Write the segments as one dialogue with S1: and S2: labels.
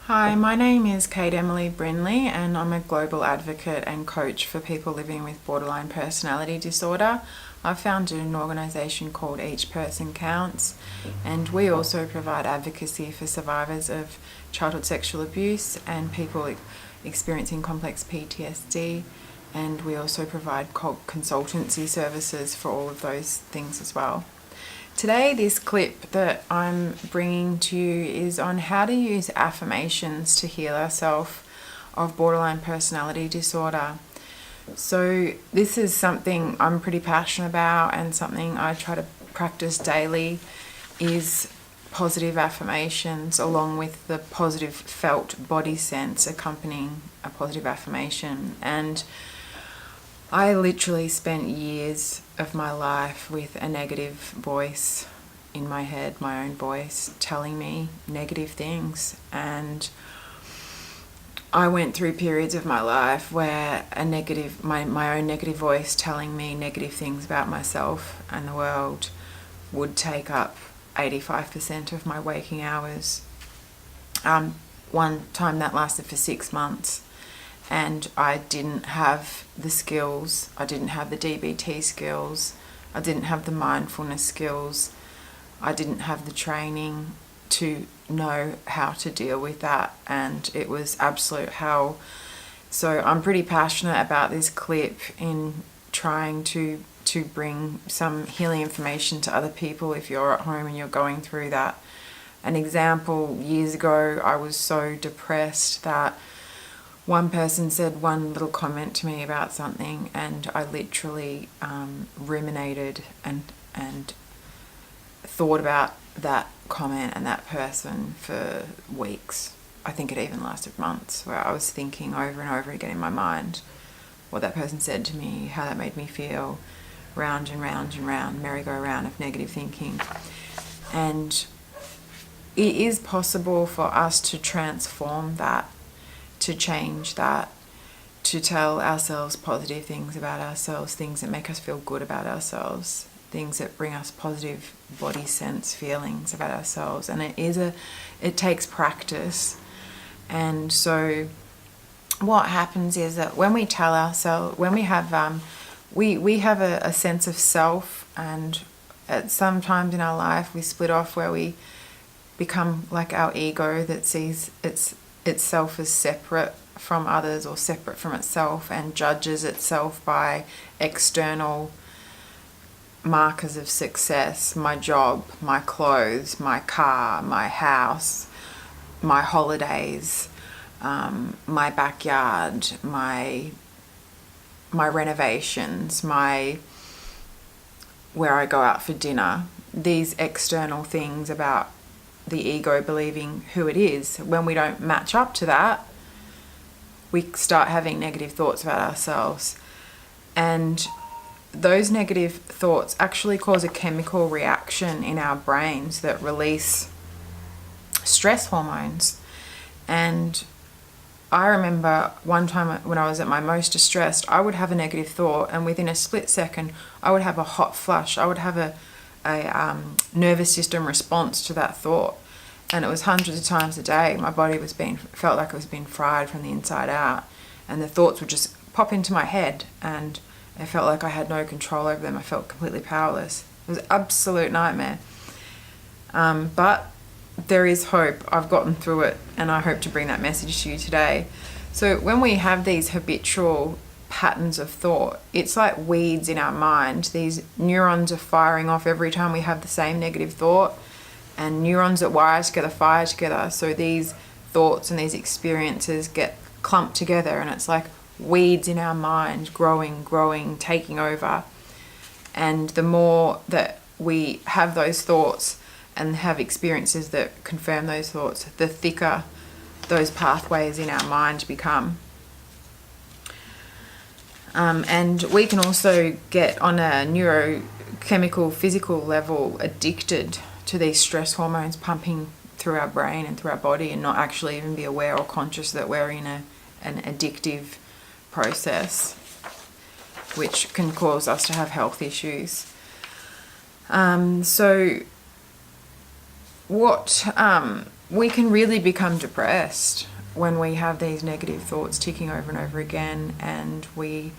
S1: Hi, my name is Kate Emily Brinley and I'm a global advocate and coach for people living with borderline personality disorder. I've founded an organisation called Each Person Counts, and we also provide advocacy for survivors of childhood sexual abuse and people experiencing complex PTSD, and we also provide consultancy services for all of those things as well. Today, this clip that I'm bringing to you is on how to use affirmations to heal ourselves of borderline personality disorder. So this is something I'm pretty passionate about and something I try to practice daily, is positive affirmations along with the positive felt body sense accompanying a positive affirmation. And I literally spent years of my life with a negative voice in my head, my own voice, telling me negative things. And I went through periods of my life where my own negative voice telling me negative things about myself and the world would take up 85% of my waking hours. One time that lasted for 6 months. And I didn't have the skills, I didn't have the DBT skills, I didn't have the mindfulness skills, I didn't have the training to know how to deal with that, and it was absolute hell. So I'm pretty passionate about this clip in trying to bring some healing information to other people if you're at home and you're going through that. An example, years ago I was so depressed that one person said one little comment to me about something, and I literally ruminated and thought about that comment and that person for weeks. I think it even lasted months, where I was thinking over and over again in my mind what that person said to me, how that made me feel, round and round and round, merry-go-round of negative thinking. And it is possible for us to transform that, to change that, to tell ourselves positive things about ourselves, things that make us feel good about ourselves, things that bring us positive body sense feelings about ourselves. And it takes practice. And so what happens is that when we tell ourselves, when we have we have a sense of self, and at some times in our life we split off where we become like our ego that sees itself as separate from others or separate from itself, and judges itself by external markers of success: my job, my clothes, my car, my house, my holidays, my backyard, my renovations, where I go out for dinner. These external things about the ego believing who it is. When we don't match up to that, we start having negative thoughts about ourselves. And those negative thoughts actually cause a chemical reaction in our brains that release stress hormones. And I remember one time when I was at my most distressed, I would have a negative thought, and within a split second I would have a hot flush. I would have a nervous system response to that thought, and it was hundreds of times a day. My body felt like it was being fried from the inside out, and the thoughts would just pop into my head, and I felt like I had no control over them. I felt completely powerless. It was an absolute nightmare. But there is hope. I've gotten through it, and I hope to bring that message to you today. So when we have these habitual patterns of thought, it's like weeds in our mind. These neurons are firing off every time we have the same negative thought, and neurons that wire together fire together. So these thoughts and these experiences get clumped together, and it's like weeds in our mind, growing, taking over. And the more that we have those thoughts and have experiences that confirm those thoughts, the thicker those pathways in our mind become. And we can also get, on a neurochemical, physical level, addicted to these stress hormones pumping through our brain and through our body, and not actually even be aware or conscious that we're in an addictive process. which can cause us to have health issues. So we can really become depressed when we have these negative thoughts ticking over and over again, and we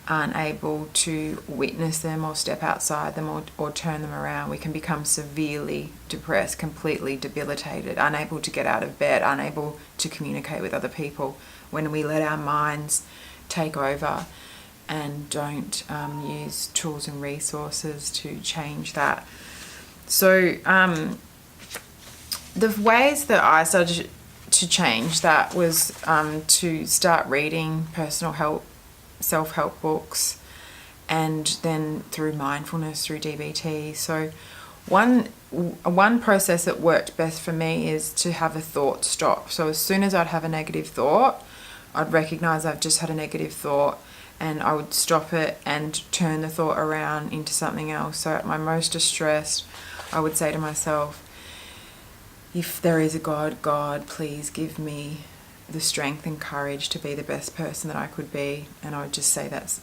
S1: aren't able to witness them or step outside them or turn them around. We can become severely depressed, completely debilitated, unable to get out of bed, unable to communicate with other people when we let our minds take over and don't use tools and resources to change that. So the ways that I started to change that was to start reading personal help, self-help books, and then through mindfulness, through DBT. So one process that worked best for me is to have a thought stop. So as soon as I'd have a negative thought, I'd recognize I've just had a negative thought, and I would stop it and turn the thought around into something else. So at my most distressed, I would say to myself, if there is a God, God, please give me the strength and courage to be the best person that I could be. And I would just say that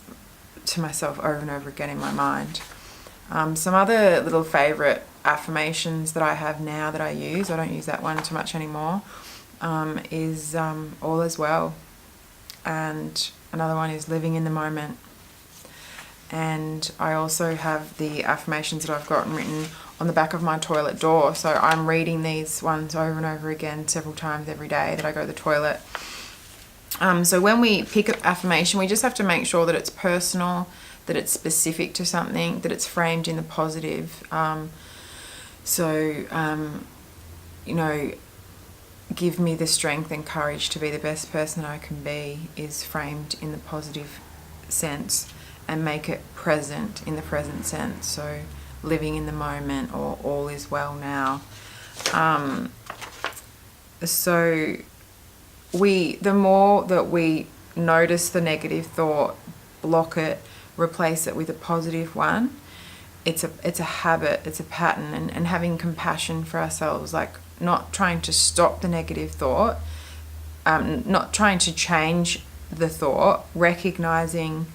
S1: to myself over and over again in my mind. Some other little favourite affirmations that I have now that I use, I don't use that one too much anymore, is all is well. And another one is living in the moment. And I also have the affirmations that I've gotten written on the back of my toilet door. So I'm reading these ones over and over again several times every day that I go to the toilet. So when we pick an affirmation, we just have to make sure that it's personal, that it's specific to something, that it's framed in the positive. Give me the strength and courage to be the best person I can be is framed in the positive sense, and make it present in the present sense. So living in the moment, or all is well now. So the more that we notice the negative thought, block it, replace it with a positive one, it's a habit, it's a pattern, and having compassion for ourselves, like not trying to stop the negative thought, not trying to change the thought, recognizing,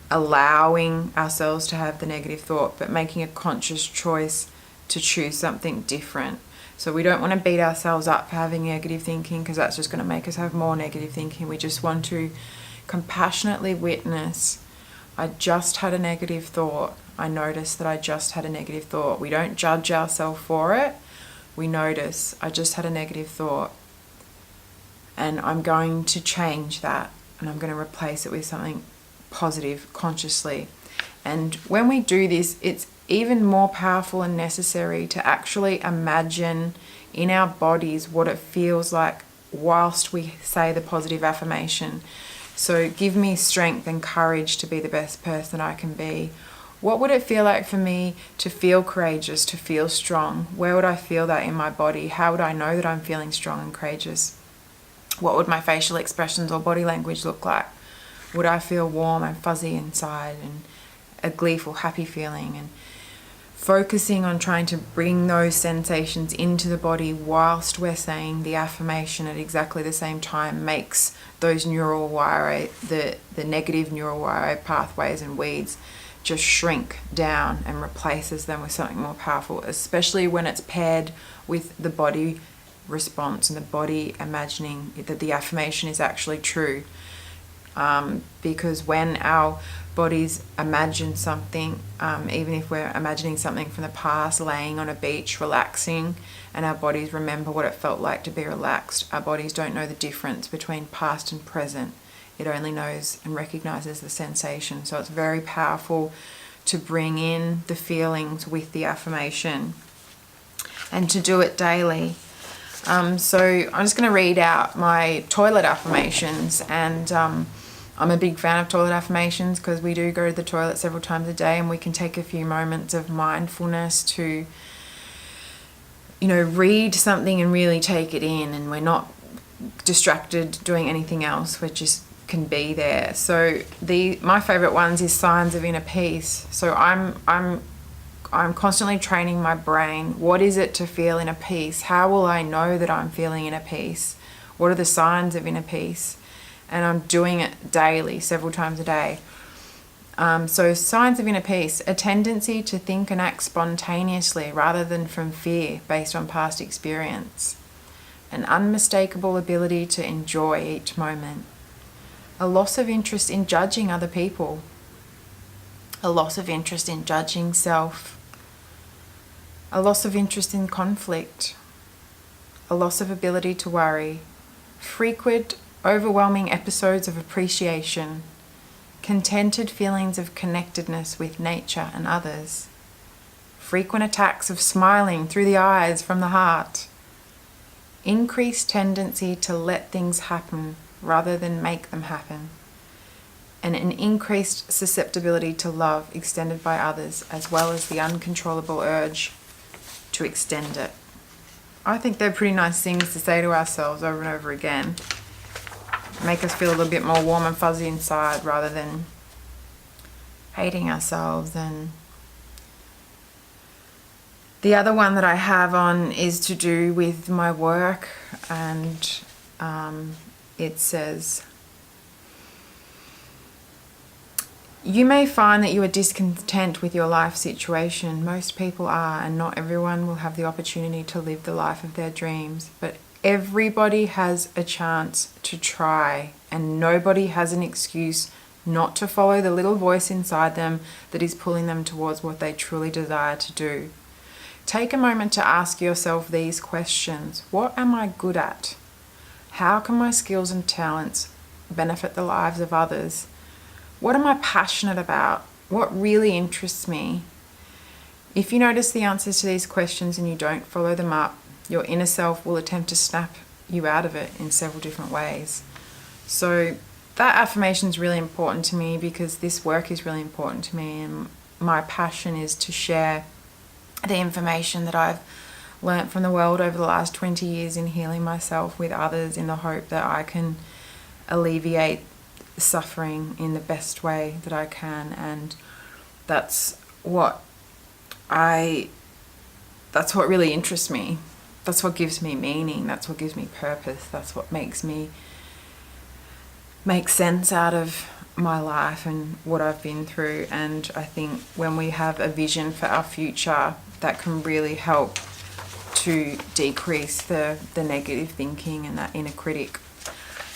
S1: allowing ourselves to have the negative thought, but making a conscious choice to choose something different. So we don't want to beat ourselves up for having negative thinking, because that's just going to make us have more negative thinking. We just want to compassionately witness, I just had a negative thought. I noticed that I just had a negative thought. We don't judge ourselves for it. We notice, I just had a negative thought, and I'm going to change that, and I'm going to replace it with something positive consciously. And when we do this, it's even more powerful and necessary to actually imagine in our bodies what it feels like whilst we say the positive affirmation. So give me strength and courage to be the best person I can be. What would it feel like for me to feel courageous, to feel strong? Where would I feel that in my body? How would I know that I'm feeling strong and courageous? What would my facial expressions or body language look like? Would I feel warm and fuzzy inside, and a gleeful, happy feeling? And focusing on trying to bring those sensations into the body whilst we're saying the affirmation at exactly the same time makes those neural wire, the negative neural wire pathways and weeds just shrink down, and replaces them with something more powerful, especially when it's paired with the body response and the body imagining that the affirmation is actually true. Because when our bodies imagine something, even if we're imagining something from the past, laying on a beach, relaxing, and our bodies remember what it felt like to be relaxed, our bodies don't know the difference between past and present. It only knows and recognizes the sensation. So it's very powerful to bring in the feelings with the affirmation, and to do it daily. So I'm just going to read out my toilet affirmations, and I'm a big fan of toilet affirmations because we do go to the toilet several times a day, and we can take a few moments of mindfulness to, read something and really take it in, and we're not distracted doing anything else. We just can be there. So my favorite ones is signs of inner peace. So I'm constantly training my brain. What is it to feel inner peace? How will I know that I'm feeling inner peace? What are the signs of inner peace? And I'm doing it daily, several times a day. So signs of inner peace: a tendency to think and act spontaneously rather than from fear based on past experience. An unmistakable ability to enjoy each moment. A loss of interest in judging other people. A loss of interest in judging self. A loss of interest in conflict. A loss of ability to worry. Frequent, overwhelming episodes of appreciation. Contented feelings of connectedness with nature and others. Frequent attacks of smiling through the eyes from the heart. Increased tendency to let things happen rather than make them happen. And an increased susceptibility to love extended by others, as well as the uncontrollable urge to extend it. I think they're pretty nice things to say to ourselves over and over again. Make us feel a little bit more warm and fuzzy inside rather than hating ourselves. And the other one that I have on is to do with my work, and it says, you may find that you are discontent with your life situation. Most people are, and not everyone will have the opportunity to live the life of their dreams. But everybody has a chance to try, and nobody has an excuse not to follow the little voice inside them that is pulling them towards what they truly desire to do. Take a moment to ask yourself these questions. What am I good at? How can my skills and talents benefit the lives of others? What am I passionate about? What really interests me? If you notice the answers to these questions and you don't follow them up, your inner self will attempt to snap you out of it in several different ways. So that affirmation is really important to me because this work is really important to me, and my passion is to share the information that I've learnt from the world over the last 20 years in healing myself with others, in the hope that I can alleviate suffering in the best way that I can. And that's what really interests me. That's what gives me meaning. That's what gives me purpose. That's what makes me make sense out of my life and what I've been through. And I think when we have a vision for our future, that can really help to decrease the negative thinking and that inner critic.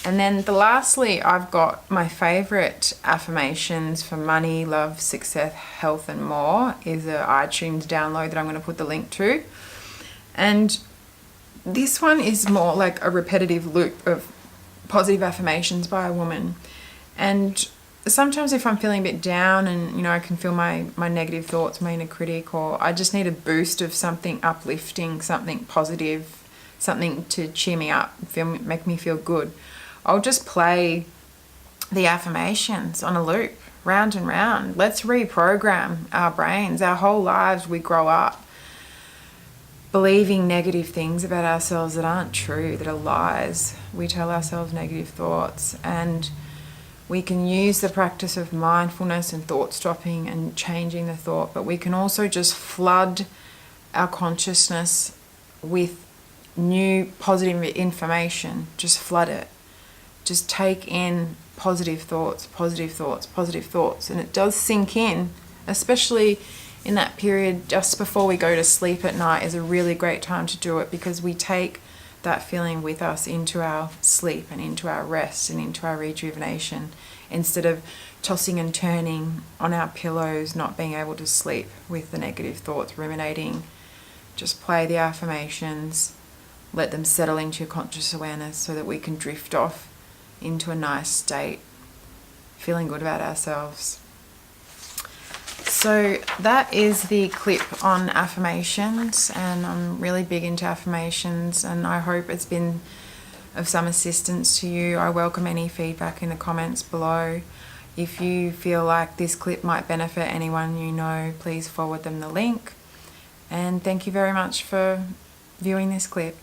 S1: And then lastly, I've got my favorite affirmations for money, love, success, health, and more is an iTunes download that I'm going to put the link to. And this one is more like a repetitive loop of positive affirmations by a woman. And sometimes if I'm feeling a bit down and, I can feel my negative thoughts, my inner critic, or I just need a boost of something uplifting, something positive, something to cheer me up, make me feel good, I'll just play the affirmations on a loop, round and round. Let's reprogram our brains. Our whole lives we grow up believing negative things about ourselves that aren't true, that are lies. We tell ourselves negative thoughts, and we can use the practice of mindfulness and thought stopping and changing the thought, but we can also just flood our consciousness with new positive information. Just flood it. Just take in positive thoughts, positive thoughts, positive thoughts. And it does sink in, especially in that period just before we go to sleep at night is a really great time to do it, because we take that feeling with us into our sleep and into our rest and into our rejuvenation, instead of tossing and turning on our pillows, not being able to sleep with the negative thoughts ruminating. Just play the affirmations, let them settle into your conscious awareness so that we can drift off into a nice state, feeling good about ourselves. So that is the clip on affirmations, and I'm really big into affirmations, and I hope it's been of some assistance to you. I welcome any feedback in the comments below. If you feel like this clip might benefit anyone you know, please forward them the link. And thank you very much for viewing this clip.